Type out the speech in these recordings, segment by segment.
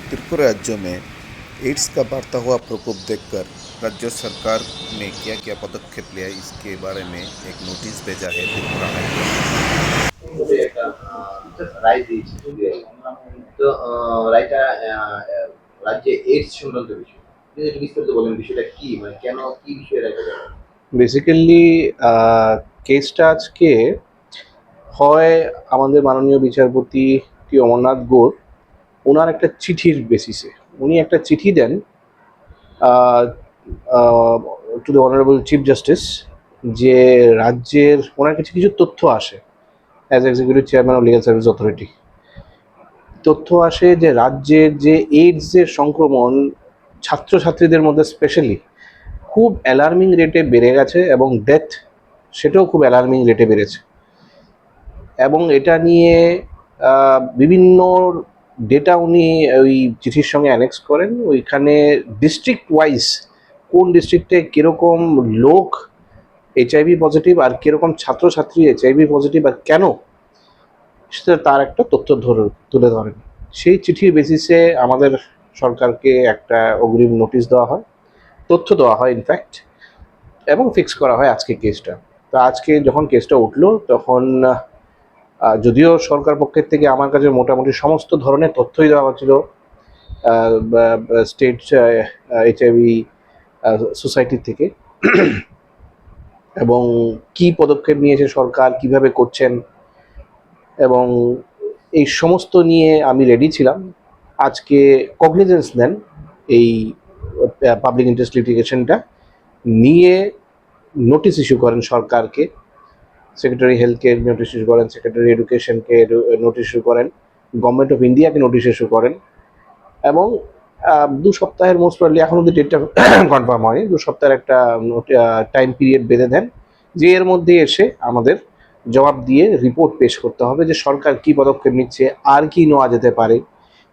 त्रिपुरा राज्य में एड्स का बढ़ता हुआ प्रकोप देखकर राज्य सरकार ने क्या क्या पदक्षेप लिया इसके बारे में एक नोटिस भेजा है त्रिपुरा हाईकोर्ट। তবে একটা রায় দিয়েছে যদি তো রায়টা রাজ্যে এইডস সংক্রান্ত বিষয় যদি একটু বিস্তারিত বলেন বিষয়টা কি মানে কেন কি বিষয়ে রায়টা দেওয়া বেসিক্যালি কেসটা আজকে হয় আমাদের মাননীয় বিচারপতি টি অমরনাথ গোর ওনার একটা চিঠির বেসিসে উনি একটা চিঠি দেন to the honourable chief justice, যে রাজ্যের ওনার কাছে কিছু তথ্য আসে as executive chairman of legal service authority. তথ্য আসে যে রাজ্যের যে এইডসের সংক্রমণ ছাত্রছাত্রীদের মধ্যে স্পেশালি খুব অ্যালার্মিং রেটে বেড়ে গেছে এবং ডেথ সেটাও খুব অ্যালার্মিং রেটে বেড়েছে। এবং এটা নিয়ে বিভিন্ন ডেটা উনি ওই চিঠির সঙ্গে অ্যানেক্স করেন। ওইখানে ডিস্ট্রিক্ট ওয়াইজ কোন ডিস্ট্রিক্টে কীরকম লোক এইচআইভি পজিটিভ আর কীরকম ছাত্রছাত্রী এইচআইভি পজিটিভ আর কেন, সেটা তার একটা তথ্য তুলে ধরেন। সেই চিঠির বেসিসে আমাদের সরকারকে একটা অগ্রিম নোটিশ দেওয়া হয়, তথ্য দেওয়া হয় ইনফ্যাক্ট, এবং ফিক্স করা হয় আজকে কেসটা। তো আজকে যখন কেসটা উঠলো তখন যদিও সরকার পক্ষের থেকে আমার কাছে মোটামুটি সমস্ত ধরনের তথ্যই দেওয়া হচ্ছিল স্টেট এইচআইভি সোসাইটির থেকে, এবং কি পদক্ষেপ নিয়েছে সরকার, কিভাবে করছেন, এবং এই সমস্ত নিয়ে আমি রেডি ছিলাম। আজকে কগনিজেন্স নেন এই পাবলিক ইন্টারেস্ট লিটিগেশনটা নিয়ে, নোটিশ ইস্যু করেন সরকারকে, সেক্রেটারি হেলথকে নোটিশ ইস্যু করেন, সেক্রেটারি এডুকেশনকে নোটিশ ইস্যু করেন, গভর্নমেন্ট অফ ইন্ডিয়াকে নোটিশ ইস্যু করেন, এবং 2 সপ্তাহের মোস্ট প্রবলি এখন অব্দি ডেটটা কনফার্ম হয়নি, 2 সপ্তাহের একটা টাইম পিরিয়ড বেঁধে দেন যে এর মধ্যে এসে আমাদের জবাব দিয়ে রিপোর্ট পেশ করতে হবে যে সরকার কি পদক্ষেপ নিচ্ছে, আর কি নেওয়া যেতে পারে,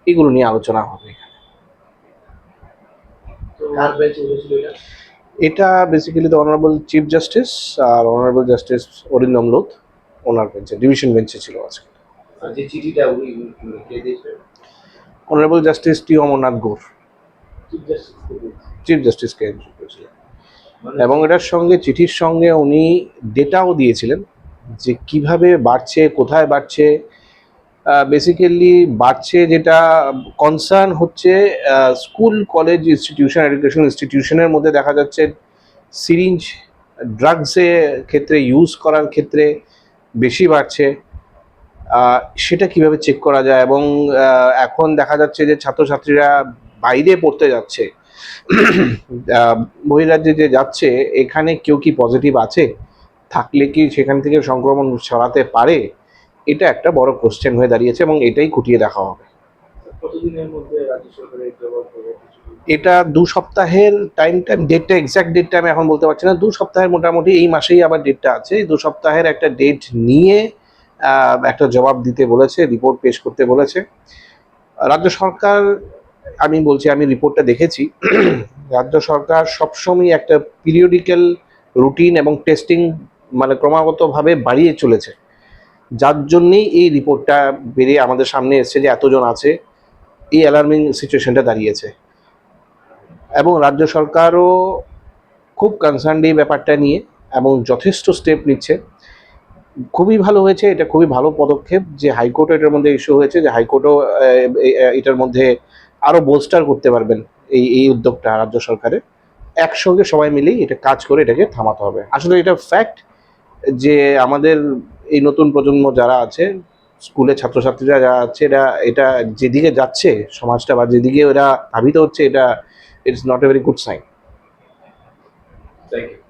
এগুলো নিয়ে আলোচনা হবে। কার বেঞ্চে উঠেছিল এটা এটা basically the honourable chief justice আর অনারেবল জাস্টিস অরিন্দম লোধ, ওনার বেঞ্চে, ডিভিশন বেঞ্চে ছিল আজকে। আর যে চিঠিটা উনি কে দিয়েছিলেন অনারেবল জাস্টিস টি অমরনাথ গোর চিফ জাস্টিসকে দিয়েছে চিফ জাস্টিসকে করেছিলেন, মানে এবং এটার সঙ্গে চিঠির সঙ্গে উনি ডেটাও দিয়েছিলেন যে কিভাবে বাড়ছে, কোথায় বাড়ছে। বেসিক্যালি বাড়ছে যেটা কনসার্ন হচ্ছে স্কুল, কলেজ, ইনস্টিটিউশন, এডুকেশন ইনস্টিটিউশনের মধ্যে দেখা যাচ্ছে সিরিঞ্জ ড্রাগসের ক্ষেত্রে ইউজ করার ক্ষেত্রে বেশি বাড়ছে। সেটা কিভাবে চেক করা যায়, এবং এখন দেখা যাচ্ছে যে ছাত্রছাত্রীরা বাইরে পড়তে যাচ্ছে, বহিরাজ্যে যে যাচ্ছে, এখানে কেউ কি পজিটিভ আছে, থাকলে কি সেখান থেকে সংক্রমণ ছড়াতে পারে, এটা একটা বড় কোশ্চেন হয়ে দাঁড়িয়েছে, এবং এটাই খুঁটিয়ে দেখা হবে। কতদিনের মধ্যে রাজ্য সরকারের জবাব দেবে এটা 2 সপ্তাহের ডেটটা এক্স্যাক্ট ডেটটা আমি এখন বলতে পারছি না। 2 সপ্তাহের মোটামুটি এই মাসেই আবার ডেটটা আছে। 2 সপ্তাহের একটা ডেট নিয়ে একটা জবাব দিতে বলেছে, রিপোর্ট পেশ করতে বলেছে রাজ্য সরকার। আমি বলছি, আমি রিপোর্টটা দেখেছি। রাজ্য সরকার সবসময় একটা পিরিয়ডিক্যাল রুটিন এবং টেস্টিং মানে ক্রমাগতভাবে বাড়িয়ে চলেছে, যার জন্যেই এই রিপোর্টটা বেরিয়ে আমাদের সামনে এসছে যে এতজন আছে, এই অ্যালার্মিং সিচুয়েশনটা দাঁড়িয়েছে। এবং রাজ্য সরকারও খুব কনসার্নড এই ব্যাপারটা নিয়ে এবং যথেষ্ট স্টেপ নিচ্ছে। খুবই ভালো হয়েছে, এটা খুবই ভালো পদক্ষেপ যে হাইকোর্টও এটার মধ্যে ইস্যু হয়েছে, যে হাইকোর্টও এটার মধ্যে আরও বোস্টার করতে পারবেন এই উদ্যোগটা রাজ্য সরকারের। একসঙ্গে সবাই মিলেই এটা কাজ করে এটাকে থামাতে হবে। আসলে এটা ফ্যাক্ট যে আমাদের এই নতুন প্রজন্ম যারা আছে, স্কুলের ছাত্রছাত্রীরা যারা আছে, এটা যেদিকে যাচ্ছে সমাজটা বা যেদিকে ওরা ধাবিত হচ্ছে, এটা it's not a very good sign. Thank you